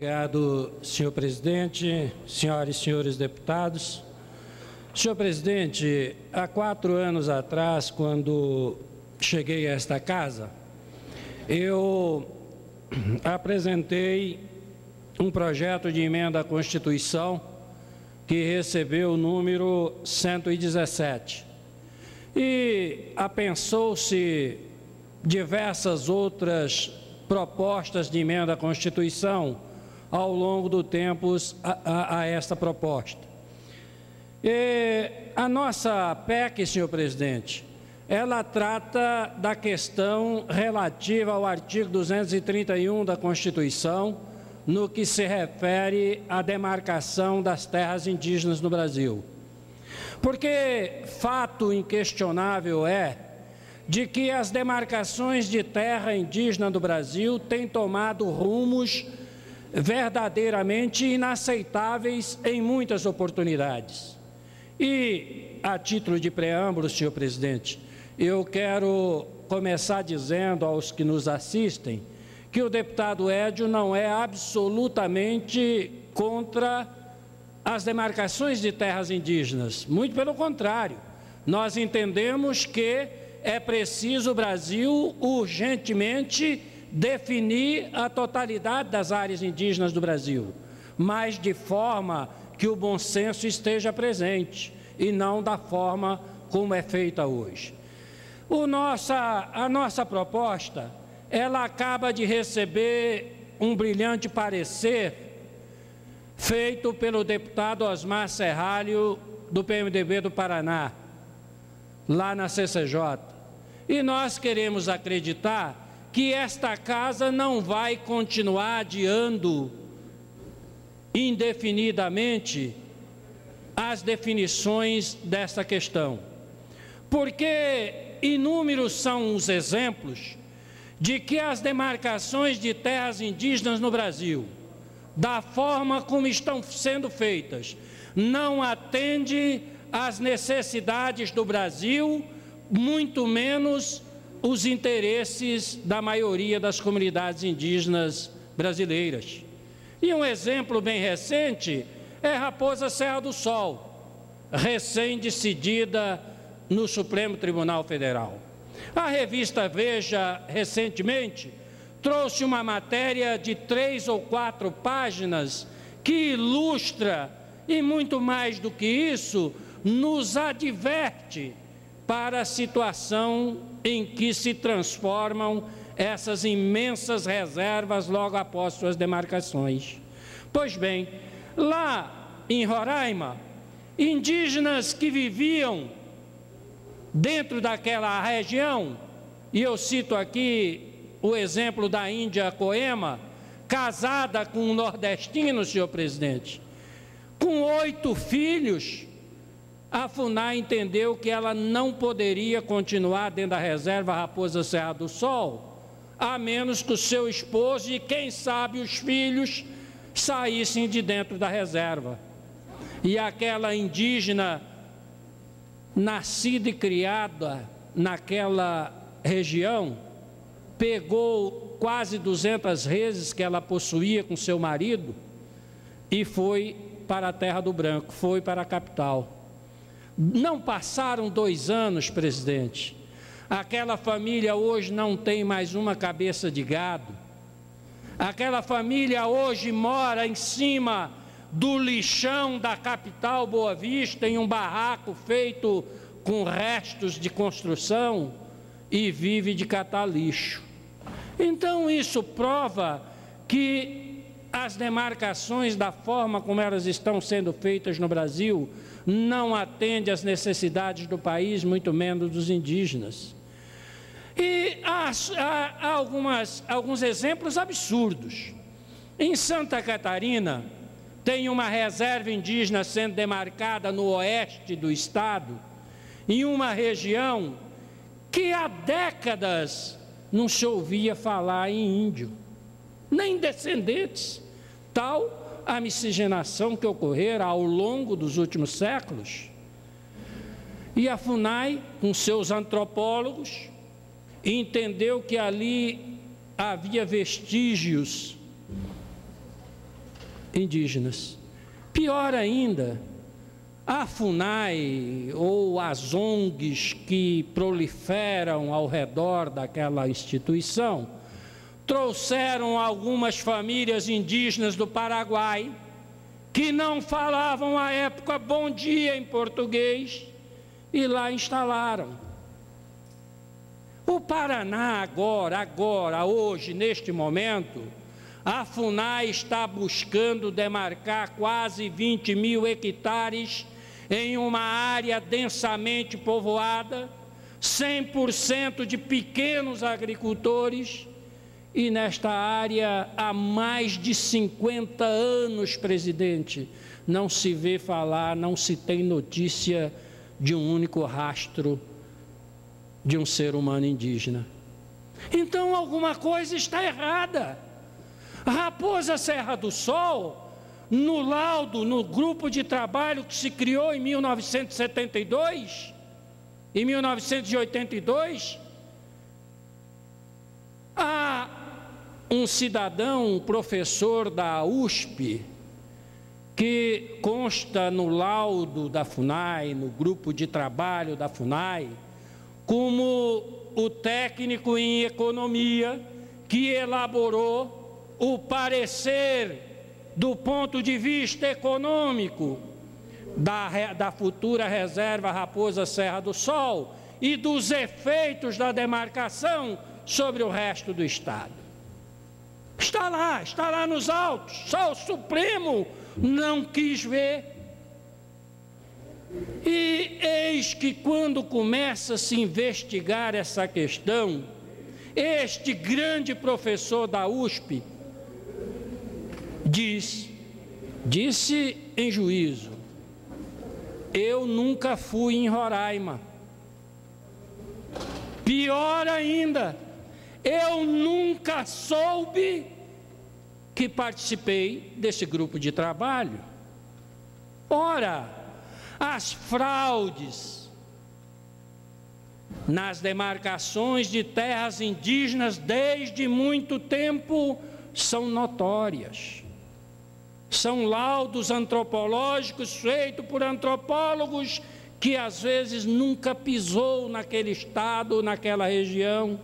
Obrigado, senhor presidente, senhoras e senhores deputados. Senhor presidente, há 4 anos atrás, quando cheguei a esta casa, eu apresentei um projeto de emenda à Constituição que recebeu o número 117. E apensou-se diversas outras propostas de emenda à Constituição ao longo do tempo a esta proposta. E a nossa PEC, senhor presidente, ela trata da questão relativa ao artigo 231 da Constituição, no que se refere à demarcação das terras indígenas no Brasil. Porque fato inquestionável é de que as demarcações de terra indígena do Brasil têm tomado rumos verdadeiramente inaceitáveis em muitas oportunidades. E, a título de preâmbulo, senhor presidente, eu quero começar dizendo aos que nos assistem que o deputado Edio não é absolutamente contra as demarcações de terras indígenas. Muito pelo contrário, nós entendemos que é preciso o Brasil urgentemente definir a totalidade das áreas indígenas do Brasil, mas de forma que o bom senso esteja presente e não da forma como é feita hoje. A nossa proposta, ela acaba de receber um brilhante parecer feito pelo deputado Osmar Serralho, do PMDB do Paraná, lá na CCJ. E nós queremos acreditar que esta casa não vai continuar adiando indefinidamente as definições desta questão. Porque inúmeros são os exemplos de que as demarcações de terras indígenas no Brasil, da forma como estão sendo feitas, não atende às necessidades do Brasil, muito menos os interesses da maioria das comunidades indígenas brasileiras. E um exemplo bem recente é Raposa Serra do Sol, recém-decidida no Supremo Tribunal Federal. A revista Veja, recentemente, trouxe uma matéria de 3 ou 4 páginas que ilustra, e muito mais do que isso, nos adverte para a situação em que se transformam essas imensas reservas logo após suas demarcações. Pois bem, lá em Roraima, indígenas que viviam dentro daquela região, e eu cito aqui o exemplo da Índia Coema, casada com um nordestino, senhor presidente, com 8 filhos, a FUNAI entendeu que ela não poderia continuar dentro da reserva Raposa Serra do Sol, a menos que o seu esposo e, quem sabe, os filhos saíssem de dentro da reserva. E aquela indígena, nascida e criada naquela região, pegou quase 200 reses que ela possuía com seu marido e foi para a Terra do Branco, foi para a capital. Não passaram 2 anos, presidente. Aquela família hoje não tem mais uma cabeça de gado. Aquela família hoje mora em cima do lixão da capital Boa Vista, em um barraco feito com restos de construção, e vive de catar lixo. Então isso prova que as demarcações, da forma como elas estão sendo feitas no Brasil, não atendem às necessidades do país, muito menos dos indígenas. E há alguns exemplos absurdos. Em Santa Catarina, tem uma reserva indígena sendo demarcada no oeste do estado, em uma região que há décadas não se ouvia falar em índio, nem descendentes. Tal a miscigenação que ocorrera ao longo dos últimos séculos. E a FUNAI, com seus antropólogos, entendeu que ali havia vestígios indígenas. Pior ainda, a FUNAI ou as ONGs que proliferam ao redor daquela instituição trouxeram algumas famílias indígenas do Paraguai que não falavam à época bom dia em português e lá instalaram. O Paraná hoje, neste momento, a FUNAI está buscando demarcar quase 20 mil hectares em uma área densamente povoada, 100% de pequenos agricultores, e nesta área há mais de 50 anos, presidente, não se vê falar, não se tem notícia de um único rastro de um ser humano indígena. Então alguma coisa está errada. Raposa Serra do Sol, no laudo, no grupo de trabalho que se criou em 1972, em 1982, há um cidadão, um professor da USP, que consta no laudo da FUNAI, no grupo de trabalho da FUNAI, como o técnico em economia que elaborou o parecer do ponto de vista econômico da futura reserva Raposa Serra do Sol e dos efeitos da demarcação sobre o resto do Estado. Está lá nos autos, só o Supremo não quis ver. E eis que quando começa a se investigar essa questão, este grande professor da USP disse em juízo: eu nunca fui em Roraima. Pior ainda, eu nunca soube que participei desse grupo de trabalho. Ora, as fraudes nas demarcações de terras indígenas desde muito tempo são notórias. São laudos antropológicos feitos por antropólogos que às vezes nunca pisou naquele estado, naquela região,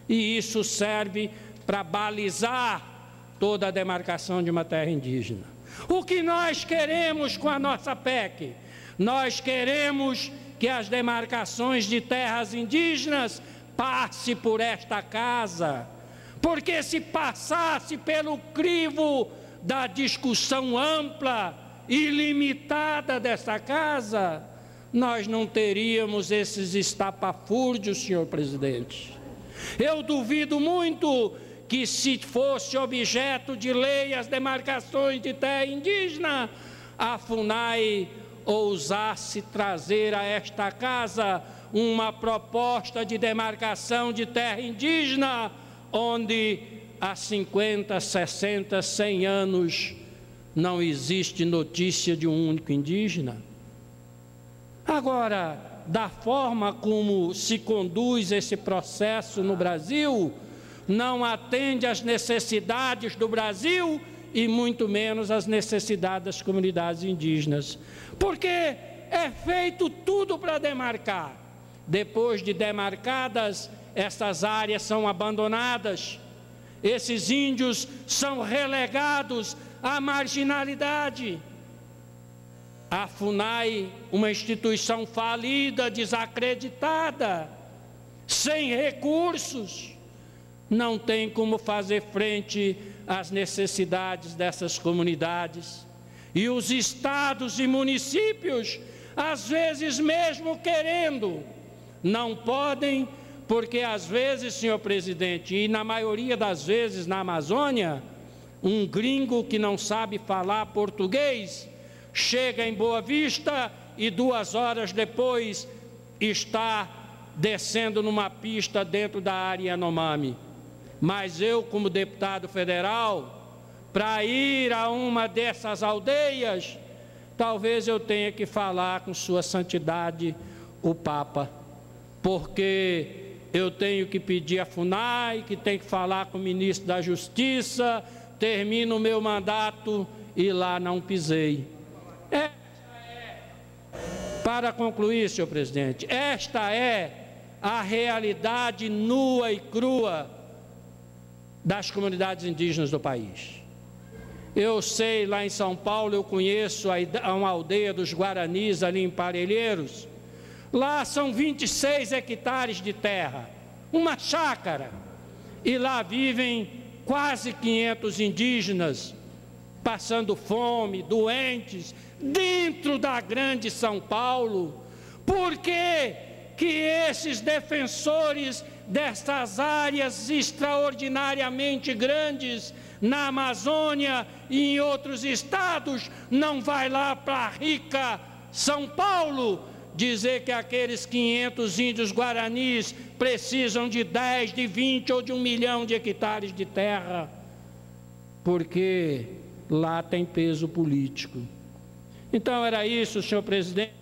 e isso serve para balizar toda a demarcação de uma terra indígena. O que nós queremos com a nossa PEC? Nós queremos que as demarcações de terras indígenas passem por esta casa, porque se passasse pelo crivo da discussão ampla e limitada desta casa, nós não teríamos esses estapafúrdios, senhor presidente. Eu duvido muito que, se fosse objeto de lei as demarcações de terra indígena, a FUNAI ousasse trazer a esta casa uma proposta de demarcação de terra indígena, onde há 50, 60, 100 anos não existe notícia de um único indígena. Agora, da forma como se conduz esse processo no Brasil, não atende às necessidades do Brasil e muito menos às necessidades das comunidades indígenas. Porque é feito tudo para demarcar. Depois de demarcadas, essas áreas são abandonadas. Esses índios são relegados à marginalidade. A FUNAI, uma instituição falida, desacreditada, sem recursos, não tem como fazer frente às necessidades dessas comunidades. E os estados e municípios, às vezes mesmo querendo, não podem, porque às vezes, senhor presidente, e na maioria das vezes na Amazônia, um gringo que não sabe falar português chega em Boa Vista e 2 horas depois está descendo numa pista dentro da área Yanomami. Mas eu, como deputado federal, para ir a uma dessas aldeias, talvez eu tenha que falar com Sua Santidade, o Papa, porque eu tenho que pedir à FUNAI, que tem que falar com o ministro da Justiça, termino o meu mandato e lá não pisei. Para concluir, senhor presidente, esta é a realidade nua e crua das comunidades indígenas do país. Eu sei, lá em São Paulo, eu conheço uma aldeia dos Guaranis, ali em Parelheiros. Lá são 26 hectares de terra, uma chácara, e lá vivem quase 500 indígenas, passando fome, doentes, dentro da grande São Paulo. Por que esses defensores dessas áreas extraordinariamente grandes na Amazônia e em outros estados não vai lá para a rica São Paulo dizer que aqueles 500 índios guaranis precisam de 10, de 20 ou de 1 milhão de hectares de terra? Porque lá tem peso político. Então era isso, senhor presidente.